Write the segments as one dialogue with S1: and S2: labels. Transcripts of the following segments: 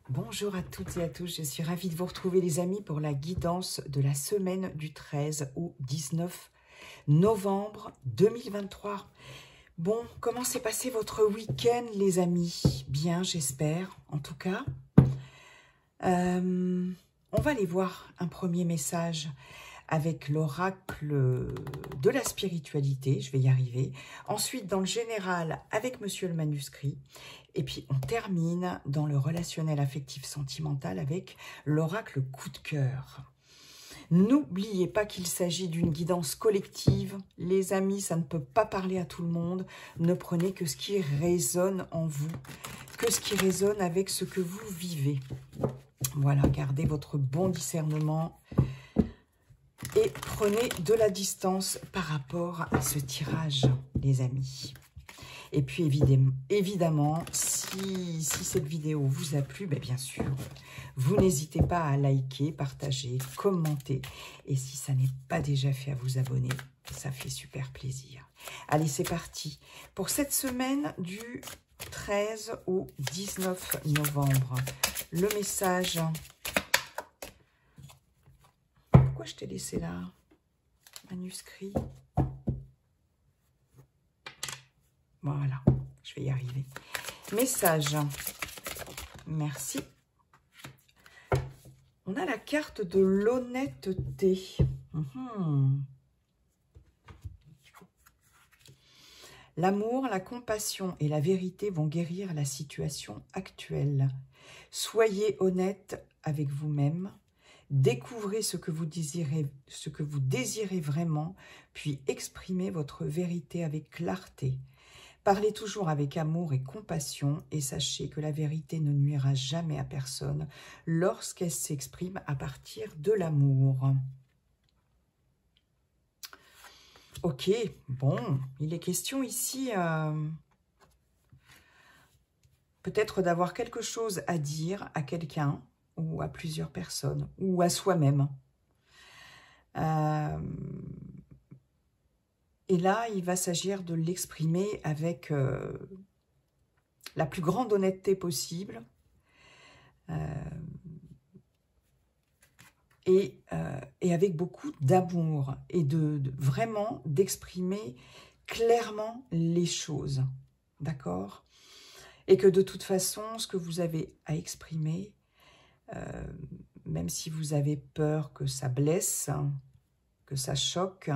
S1: Bonjour à toutes et à tous, je suis ravie de vous retrouver les amis pour la guidance de la semaine du 13 au 19 novembre 2023. Bon, comment s'est passé votre week-end les amis? Bien, j'espère, en tout cas. On va aller voir un premier message avec l'oracle de la spiritualité, je vais y arriver. Ensuite, dans le général, avec Monsieur le Manuscrit. Et puis, on termine dans le relationnel affectif sentimental avec l'oracle coup de cœur. N'oubliez pas qu'il s'agit d'une guidance collective. Les amis, ça ne peut pas parler à tout le monde. Ne prenez que ce qui résonne en vous, que ce qui résonne avec ce que vous vivez. Voilà, gardez votre bon discernement et prenez de la distance par rapport à ce tirage, les amis. Et puis évidemment, si cette vidéo vous a plu, bien sûr, vous n'hésitez pas à liker, partager, commenter. Et si ça n'est pas déjà fait, à vous abonner. Ça fait super plaisir. Allez, c'est parti. Pour cette semaine du 13 au 19 novembre, le message... Pourquoi je t'ai laissé là? Manuscrit. Voilà, je vais y arriver. Message. Merci. On a la carte de l'honnêteté. L'amour, la compassion et la vérité vont guérir la situation actuelle. Soyez honnête avec vous-même. Découvrez ce que vous désirez vraiment, puis exprimez votre vérité avec clarté. Parlez toujours avec amour et compassion et sachez que la vérité ne nuira jamais à personne lorsqu'elle s'exprime à partir de l'amour. Ok, bon, il est question ici peut-être d'avoir quelque chose à dire à quelqu'un ou à plusieurs personnes ou à soi-même. Et là, il va s'agir de l'exprimer avec la plus grande honnêteté possible et avec beaucoup d'amour et vraiment d'exprimer clairement les choses, d'accord? Et que de toute façon, ce que vous avez à exprimer, même si vous avez peur que ça blesse, que ça choque,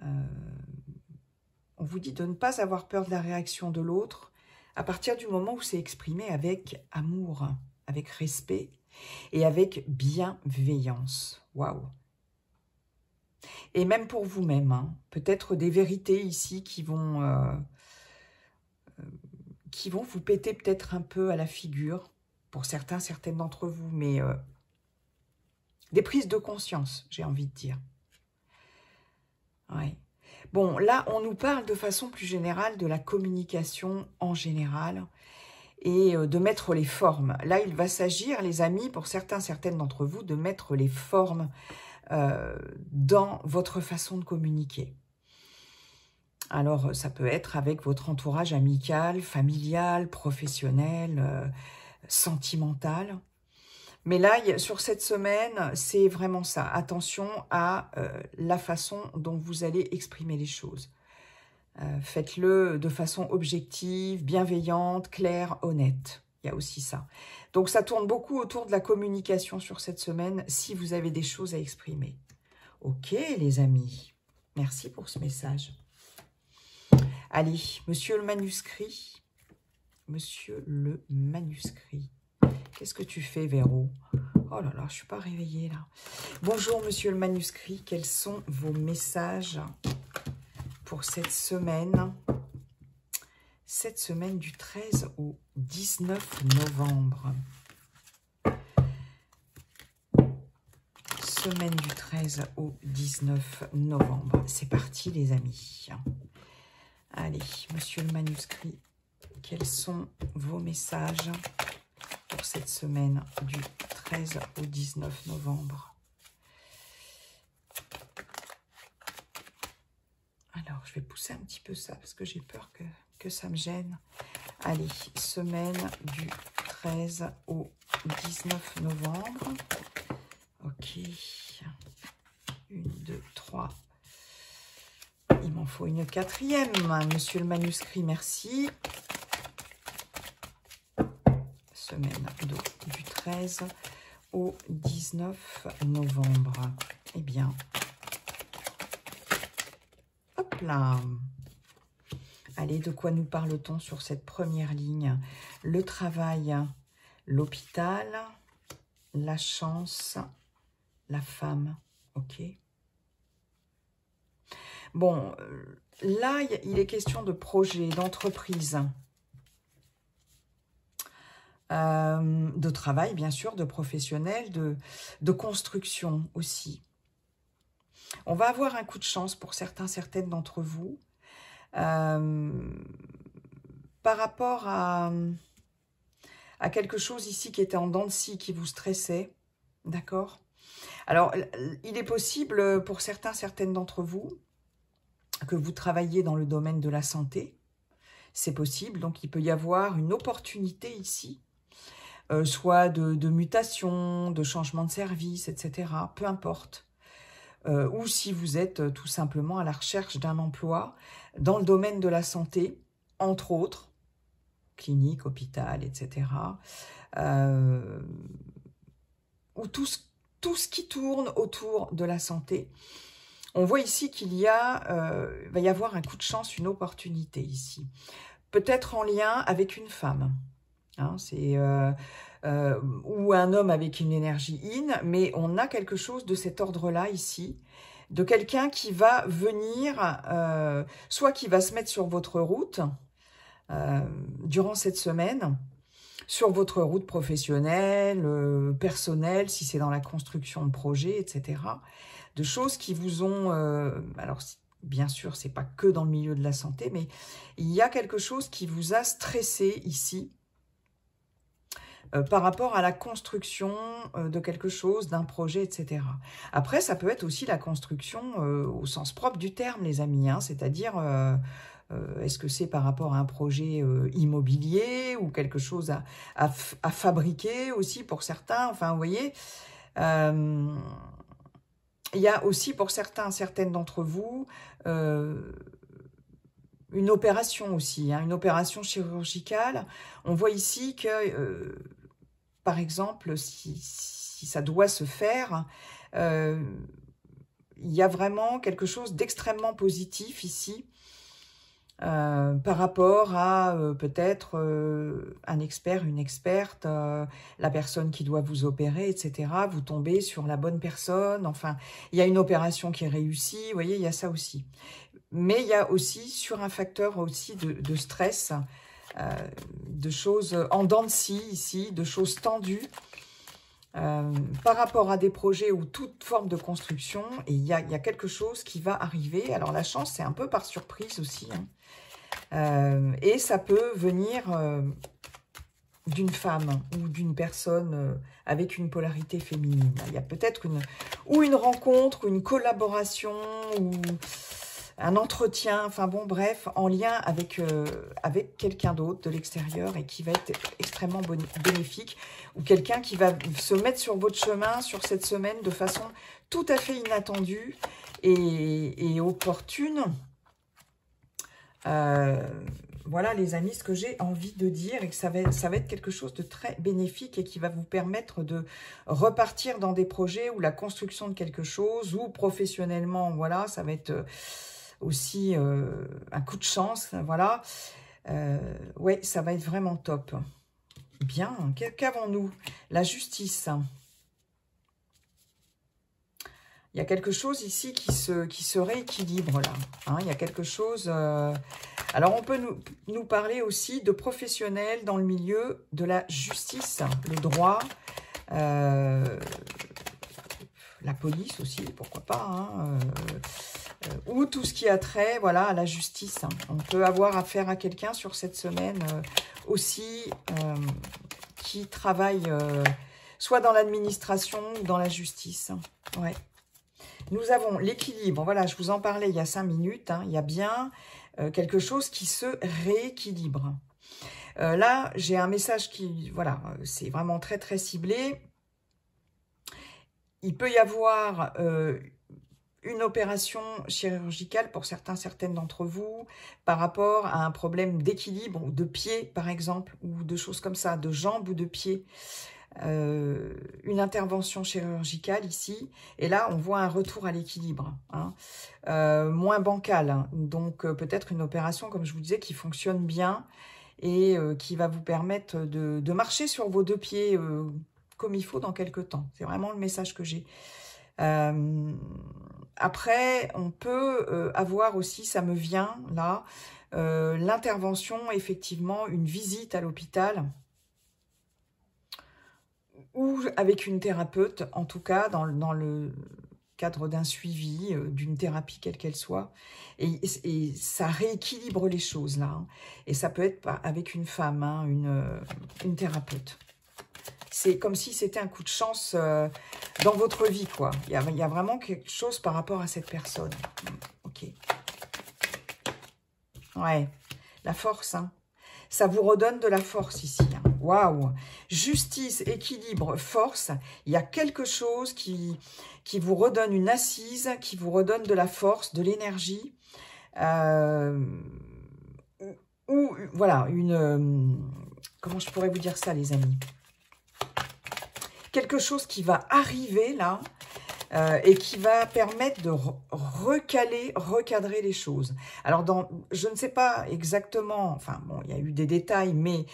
S1: on vous dit de ne pas avoir peur de la réaction de l'autre à partir du moment où c'est exprimé avec amour, avec respect et avec bienveillance. Waouh! Et même pour vous-même, hein, peut-être des vérités ici qui vont vous péter peut-être un peu à la figure, pour certaines d'entre vous, mais des prises de conscience, j'ai envie de dire. Ouais. Bon, là, on nous parle de façon plus générale de la communication en général et de mettre les formes. Là, il va s'agir, les amis, pour certaines d'entre vous, de mettre les formes dans votre façon de communiquer. Alors, ça peut être avec votre entourage amical, familial, professionnel, sentimental. Mais là, sur cette semaine, c'est vraiment ça. Attention à la façon dont vous allez exprimer les choses. Faites-le de façon objective, bienveillante, claire, honnête. Il y a aussi ça. Donc, ça tourne beaucoup autour de la communication sur cette semaine si vous avez des choses à exprimer. Ok, les amis. Merci pour ce message. Allez, monsieur le manuscrit. Monsieur le manuscrit. Qu'est-ce que tu fais, Véro? Oh là là, je ne suis pas réveillée là. Bonjour, monsieur le manuscrit. Quels sont vos messages pour cette semaine? Cette semaine du 13 au 19 novembre. Semaine du 13 au 19 novembre. C'est parti, les amis. Allez, monsieur le manuscrit. Quels sont vos messages pour cette semaine du 13 au 19 novembre? Alors, je vais pousser un petit peu ça parce que j'ai peur que ça me gêne. Allez, semaine du 13 au 19 novembre. Ok. 1, 2, 3. Il m'en faut une quatrième, monsieur le manuscrit, merci. Semaine du 13 au 19 novembre. Eh bien, hop là. Allez, de quoi nous parle-t-on sur cette première ligne? Le travail, l'hôpital, la chance, la femme. Ok. Bon, là, il est question de projet, d'entreprise, de travail, bien sûr, de professionnel, de construction aussi. On va avoir un coup de chance pour certaines d'entre vous par rapport à quelque chose ici qui était en dents de scie, qui vous stressait, d'accord? Alors, il est possible pour certaines d'entre vous que vous travaillez dans le domaine de la santé, c'est possible, donc il peut y avoir une opportunité ici, soit de mutation, de changement de service, etc., peu importe. Ou si vous êtes tout simplement à la recherche d'un emploi dans le domaine de la santé, entre autres, clinique, hôpital, etc., ou tout ce qui tourne autour de la santé. On voit ici qu'il va y avoir un coup de chance, une opportunité ici. Peut-être en lien avec une femme. Hein, ou un homme avec une énergie yin, mais on a quelque chose de cet ordre-là ici, de quelqu'un qui va venir, soit qui va se mettre sur votre route durant cette semaine, sur votre route professionnelle, personnelle, si c'est dans la construction de projets, etc., de choses qui vous ont... alors, bien sûr, c'est pas que dans le milieu de la santé, mais il y a quelque chose qui vous a stressé ici, par rapport à la construction de quelque chose, d'un projet, etc. Après, ça peut être aussi la construction au sens propre du terme, les amis, hein, c'est-à-dire, est-ce que c'est par rapport à un projet immobilier ou quelque chose à fabriquer aussi pour certains, enfin, vous voyez, il y a aussi pour certaines d'entre vous, une opération aussi, hein, une opération chirurgicale. On voit ici que, par exemple, si ça doit se faire, il y a vraiment quelque chose d'extrêmement positif ici, par rapport à peut-être un expert, une experte, la personne qui doit vous opérer, etc. Vous tombez sur la bonne personne, enfin, il y a une opération qui réussit, vous voyez, il y a ça aussi. Mais il y a aussi, sur un facteur aussi de stress, de choses en dents de scie ici, de choses tendues, par rapport à des projets ou toute forme de construction, et il y a quelque chose qui va arriver. Alors la chance, c'est un peu par surprise aussi, hein. Et ça peut venir d'une femme ou d'une personne avec une polarité féminine. Il y a peut-être une rencontre, ou une collaboration, ou un entretien, enfin bon, bref, en lien avec quelqu'un d'autre de l'extérieur et qui va être extrêmement bénéfique, ou quelqu'un qui va se mettre sur votre chemin sur cette semaine de façon tout à fait inattendue et opportune. Voilà les amis, ce que j'ai envie de dire, et que ça va être quelque chose de très bénéfique et qui va vous permettre de repartir dans des projets ou la construction de quelque chose, ou professionnellement, voilà, ça va être aussi un coup de chance, voilà. Ouais, ça va être vraiment top. Bien, qu'avons-nous? La justice. Il y a quelque chose ici qui se rééquilibre là. Hein, il y a quelque chose... Alors, on peut nous parler aussi de professionnels dans le milieu de la justice, le droit, la police aussi, pourquoi pas, hein, ou tout ce qui a trait, voilà, à la justice. On peut avoir affaire à quelqu'un sur cette semaine aussi qui travaille soit dans l'administration ou dans la justice. Ouais. Nous avons l'équilibre, voilà, je vous en parlais il y a 5 minutes, hein, il y a bien quelque chose qui se rééquilibre. Là, j'ai un message qui, voilà, c'est vraiment très très ciblé. Il peut y avoir une opération chirurgicale pour certaines d'entre vous par rapport à un problème d'équilibre, de pied par exemple, ou de choses comme ça, de jambes ou de pieds. Une intervention chirurgicale ici, et là on voit un retour à l'équilibre, hein, moins bancal, hein, donc peut-être une opération, comme je vous disais, qui fonctionne bien et qui va vous permettre de marcher sur vos deux pieds comme il faut dans quelques temps. C'est vraiment le message que j'ai. Après, on peut avoir aussi, ça me vient là, l'intervention, effectivement, une visite à l'hôpital, ou avec une thérapeute, en tout cas dans le cadre d'un suivi, d'une thérapie quelle qu'elle soit. Et ça rééquilibre les choses là. Hein. Et ça peut être avec une femme, hein, une thérapeute. C'est comme si c'était un coup de chance dans votre vie, quoi. Il y a vraiment quelque chose par rapport à cette personne. Ok. Ouais, la force, hein. Ça vous redonne de la force ici. Waouh! Justice, équilibre, force. Il y a quelque chose qui vous redonne une assise, qui vous redonne de la force, de l'énergie. Ou voilà, comment je pourrais vous dire ça, les amis? Quelque chose qui va arriver là, et qui va permettre de recadrer les choses. Alors, je ne sais pas exactement, enfin, bon, il y a eu des détails, mais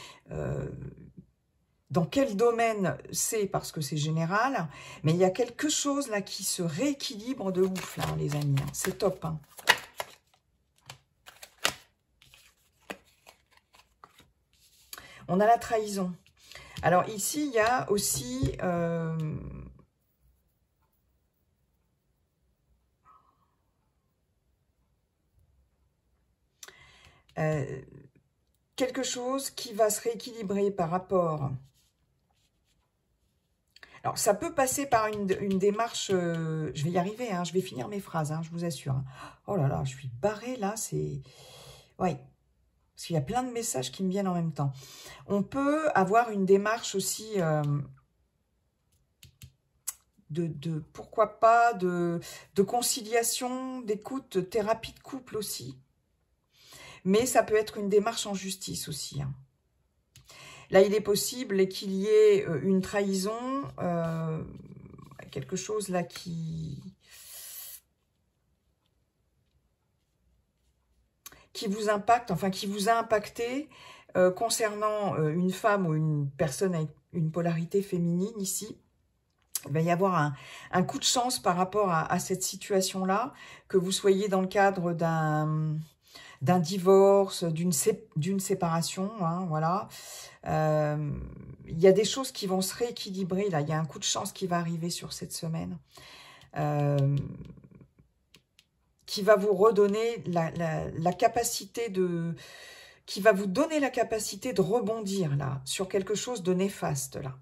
S1: dans quel domaine c'est, parce que c'est général, mais il y a quelque chose là qui se rééquilibre de ouf, là, les amis. Hein. C'est top. Hein. On a la trahison. Alors, ici, il y a aussi... quelque chose qui va se rééquilibrer par rapport... Alors, ça peut passer par une démarche... je vais y arriver, hein, je vais finir mes phrases, hein, je vous assure. Hein. Oh là là, je suis barrée là, c'est... Oui, parce qu'il y a plein de messages qui me viennent en même temps. On peut avoir une démarche aussi... pourquoi pas, de conciliation, d'écoute, de thérapie de couple aussi. Mais ça peut être une démarche en justice aussi. Hein. Là, il est possible qu'il y ait une trahison, quelque chose là qui vous impacte, enfin qui vous a impacté concernant une femme ou une personne avec une polarité féminine ici. Il va y avoir un coup de chance par rapport à cette situation-là, que vous soyez dans le cadre d'un divorce, d'une séparation, hein, voilà. Il y a des choses qui vont se rééquilibrer, là. Il y a un coup de chance qui va arriver sur cette semaine, qui va vous redonner la capacité de... qui va vous donner la capacité de rebondir, là, sur quelque chose de néfaste, là.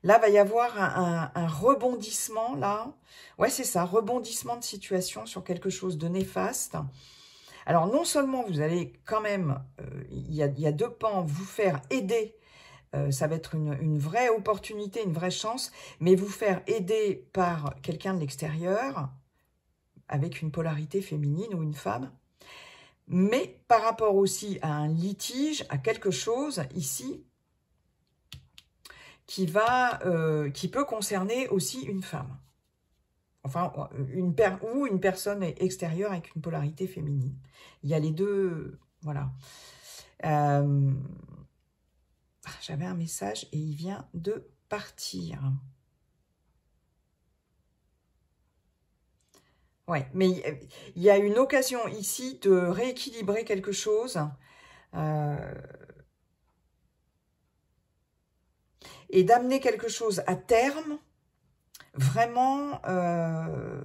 S1: Là, va y avoir un rebondissement, là. Ouais, c'est ça, rebondissement de situation sur quelque chose de néfaste. Alors, non seulement vous allez quand même, il y a deux pans, vous faire aider, ça va être une vraie opportunité, une vraie chance, mais vous faire aider par quelqu'un de l'extérieur, avec une polarité féminine ou une femme, mais par rapport aussi à un litige, à quelque chose ici, qui peut concerner aussi une femme. Enfin, ou une personne extérieure avec une polarité féminine. Il y a les deux, voilà. J'avais un message et il vient de partir. Ouais, mais il y a une occasion ici de rééquilibrer quelque chose. Et d'amener quelque chose à terme, vraiment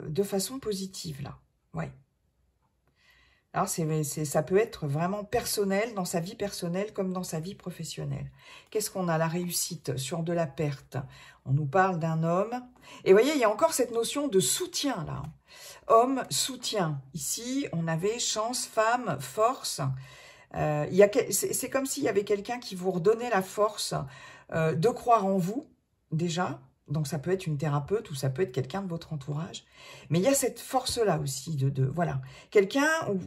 S1: de façon positive, là. Ouais. Alors, ça peut être vraiment personnel, dans sa vie personnelle comme dans sa vie professionnelle. Qu'est-ce qu'on a? La réussite sur de la perte. On nous parle d'un homme. Et vous voyez, il y a encore cette notion de soutien, là. Homme, soutien. Ici, on avait chance, femme, force. C'est comme s'il y avait quelqu'un qui vous redonnait la force de croire en vous, déjà. Donc, ça peut être une thérapeute ou ça peut être quelqu'un de votre entourage. Mais il y a cette force-là aussi, voilà. Quelqu'un ou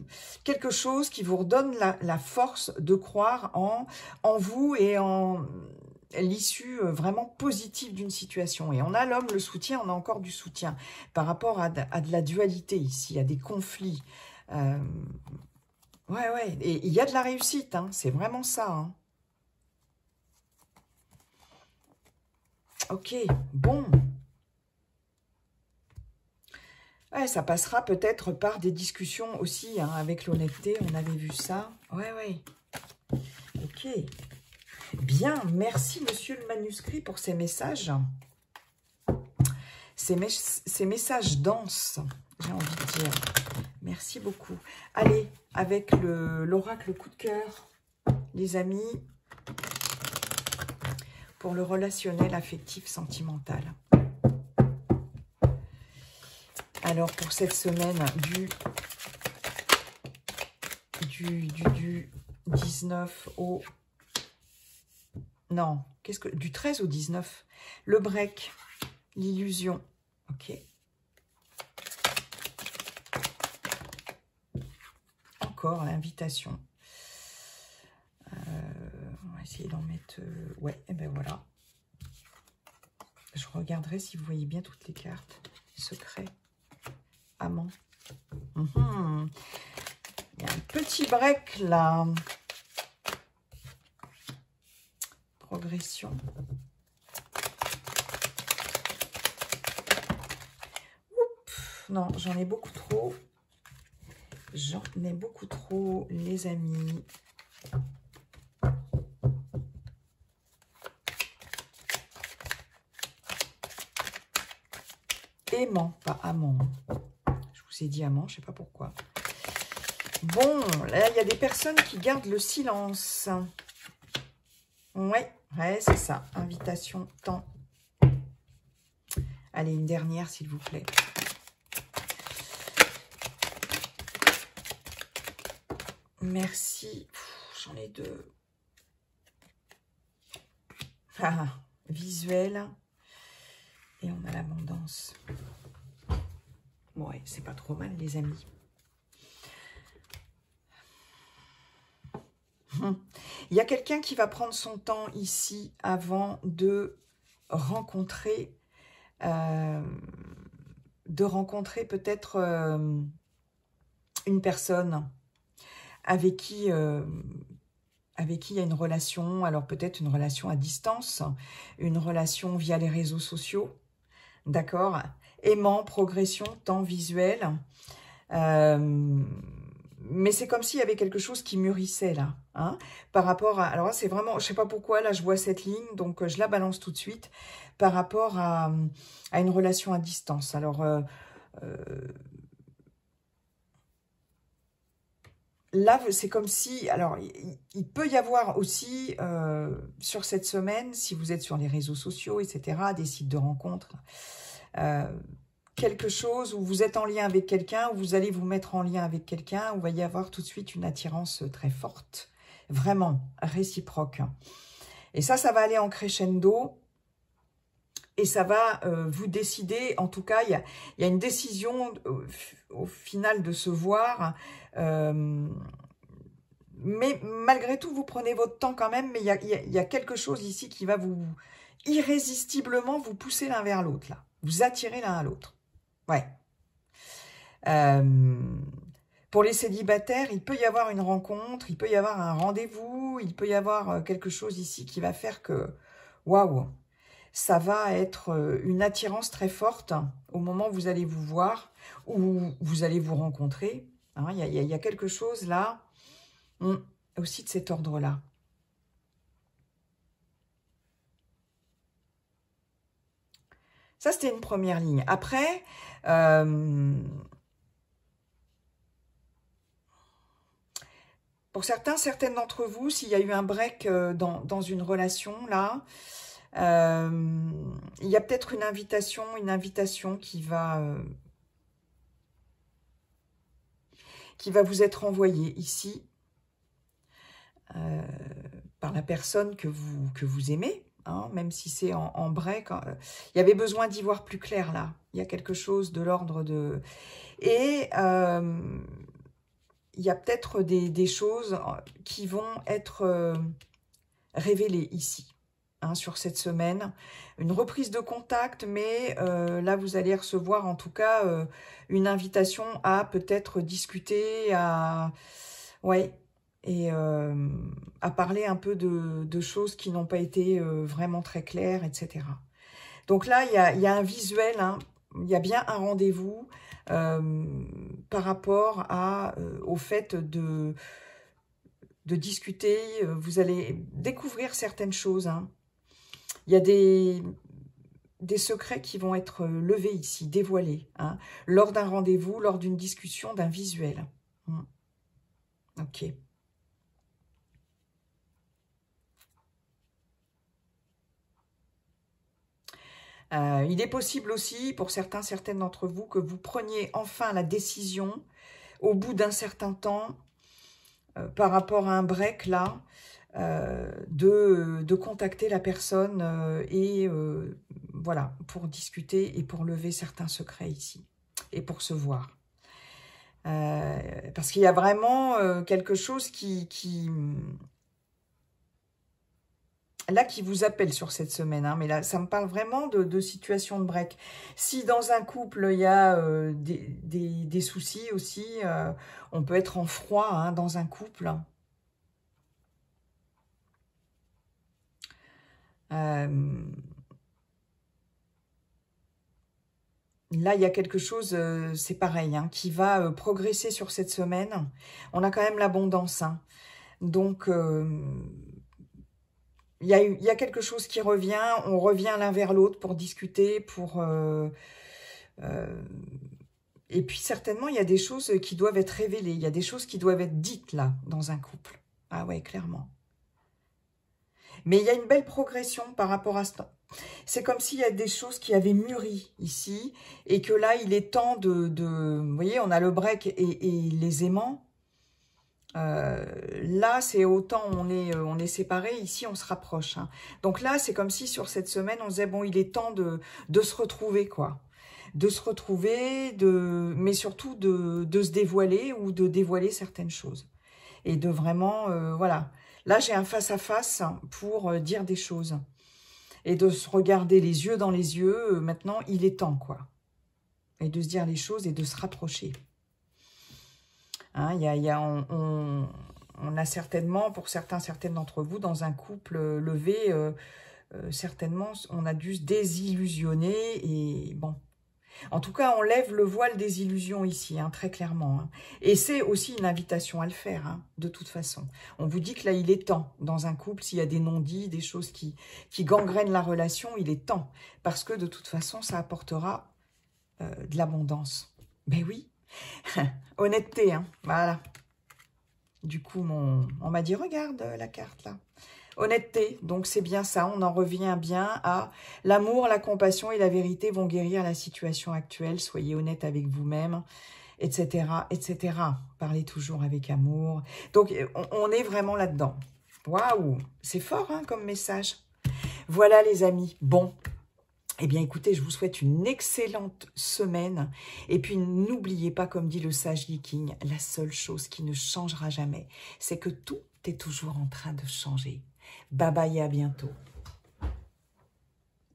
S1: quelque chose qui vous redonne la force de croire en vous et en l'issue vraiment positive d'une situation. Et on a l'homme, le soutien, on a encore du soutien par rapport à de la dualité ici, à des conflits. Ouais, et il y a de la réussite, hein, c'est vraiment ça. Hein. Ok, bon. Ouais, ça passera peut-être par des discussions aussi, hein, avec l'honnêteté, on avait vu ça. Ouais. Ok. Bien, merci monsieur le manuscrit pour ces messages. Ces messages denses, j'ai envie de dire. Merci beaucoup. Allez, avec l'oracle coup de cœur, les amis, pour le relationnel affectif sentimental. Alors, pour cette semaine du 19 au... Non, du 13 au 19. Le break, l'illusion. Ok. Encore l'invitation. On va essayer d'en mettre... ouais, et ben voilà. Je regarderai si vous voyez bien toutes les cartes. Secret. Amant. Il y a un petit break là. Progression. Oups, non, j'en ai beaucoup trop. J'en ai beaucoup trop, les amis. Aimant, pas amant. Je vous ai dit amant, je ne sais pas pourquoi. Bon, là, il y a des personnes qui gardent le silence. Ouais, c'est ça. Invitation, temps. Allez, une dernière, s'il vous plaît. Merci. J'en ai deux. Visuel. Et on a l'abondance. Ouais, c'est pas trop mal, les amis. Il y a quelqu'un qui va prendre son temps ici avant de rencontrer peut-être une personne avec qui il y a une relation, alors peut-être une relation à distance, une relation via les réseaux sociaux, d'accord? Aimant, progression, temps visuel. Mais c'est comme s'il y avait quelque chose qui mûrissait là, hein, par rapport à... Alors c'est vraiment, je sais pas pourquoi, là je vois cette ligne, donc je la balance tout de suite, par rapport à une relation à distance. Alors là c'est comme si... Alors il peut y avoir aussi, sur cette semaine, si vous êtes sur les réseaux sociaux, etc., des sites de rencontres, quelque chose où vous êtes en lien avec quelqu'un, où vous allez vous mettre en lien avec quelqu'un, où il va y avoir tout de suite une attirance très forte, vraiment réciproque. Et ça va aller en crescendo, et ça va vous décider, en tout cas, il y a une décision au final de se voir, mais malgré tout, vous prenez votre temps quand même, mais il y a quelque chose ici qui va vous, irrésistiblement, vous pousser l'un vers l'autre, là, vous attirer l'un à l'autre. Ouais. Pour les célibataires, il peut y avoir une rencontre, il peut y avoir un rendez-vous, il peut y avoir quelque chose ici qui va faire que, waouh, ça va être une attirance très forte au moment où vous allez vous voir, ou vous allez vous rencontrer. Hein, il y a quelque chose là, aussi de cet ordre-là. Ça, c'était une première ligne. Après, pour certaines d'entre vous, s'il y a eu un break dans une relation, là, il y a peut-être une invitation qui va vous être envoyée ici. par la personne que vous aimez, hein, même si c'est en break. Il y avait besoin d'y voir plus clair là. Il y a quelque chose de l'ordre de... Et il y a peut-être des choses qui vont être révélées ici. Hein, sur cette semaine, une reprise de contact, mais là vous allez recevoir en tout cas une invitation à peut-être discuter, ouais, et à parler un peu de choses qui n'ont pas été vraiment très claires, etc. Donc là, il y a un visuel, hein, il y a bien un rendez-vous par rapport au fait de discuter. Vous allez découvrir certaines choses, hein. Il y a des secrets qui vont être levés ici, dévoilés, hein, lors d'un rendez-vous, lors d'une discussion, d'un visuel. Ok. Il est possible aussi, pour certaines d'entre vous, que vous preniez enfin la décision, au bout d'un certain temps, par rapport à un break là, de contacter la personne et voilà, pour discuter et pour lever certains secrets ici et pour se voir. Parce qu'il y a vraiment quelque chose qui vous appelle sur cette semaine, hein, mais là, ça me parle vraiment de situation de break. Si dans un couple, il y a des soucis aussi, on peut être en froid, hein, dans un couple. Là, il y a quelque chose, c'est pareil, hein, qui va progresser sur cette semaine. On a quand même l'abondance, hein. Donc, il y a quelque chose qui revient. On revient l'un vers l'autre pour discuter, et puis, certainement, il y a des choses qui doivent être révélées. Il y a des choses qui doivent être dites, là, dans un couple. Ah ouais, clairement. Mais il y a une belle progression par rapport à ça. C'est comme s'il y a des choses qui avaient mûri ici et que là, il est temps vous voyez, on a le break et les aimants. Là, c'est autant on est séparés, ici, on se rapproche, hein. Donc là, c'est comme si sur cette semaine, on disait, bon, il est temps de se retrouver, quoi. De se retrouver, mais surtout de se dévoiler ou de dévoiler certaines choses. Et de vraiment, voilà. Là, j'ai un face-à-face pour dire des choses. Et de se regarder les yeux dans les yeux. Maintenant, il est temps, quoi. Et de se dire les choses et de se rapprocher. Hein, on a certainement, pour certaines d'entre vous, dans un couple levé, certainement, on a dû se désillusionner. Et bon... En tout cas, on lève le voile des illusions ici, hein, très clairement, hein. Et c'est aussi une invitation à le faire, hein, de toute façon. On vous dit que là, il est temps, dans un couple, s'il y a des non-dits, des choses qui gangrènent la relation, il est temps. Parce que de toute façon, ça apportera de l'abondance. Ben oui, honnêteté, hein, voilà. Du coup, on m'a dit, regarde la carte là. Honnêteté, donc c'est bien ça, on en revient bien à l'amour, la compassion et la vérité vont guérir la situation actuelle, soyez honnête avec vous-même, etc., etc. Parlez toujours avec amour. Donc, on est vraiment là-dedans. Waouh, c'est fort, hein, comme message. Voilà, les amis. Bon, eh bien, écoutez, je vous souhaite une excellente semaine. Et puis, n'oubliez pas, comme dit le sage Viking, la seule chose qui ne changera jamais, c'est que tout est toujours en train de changer. Bye bye et à bientôt.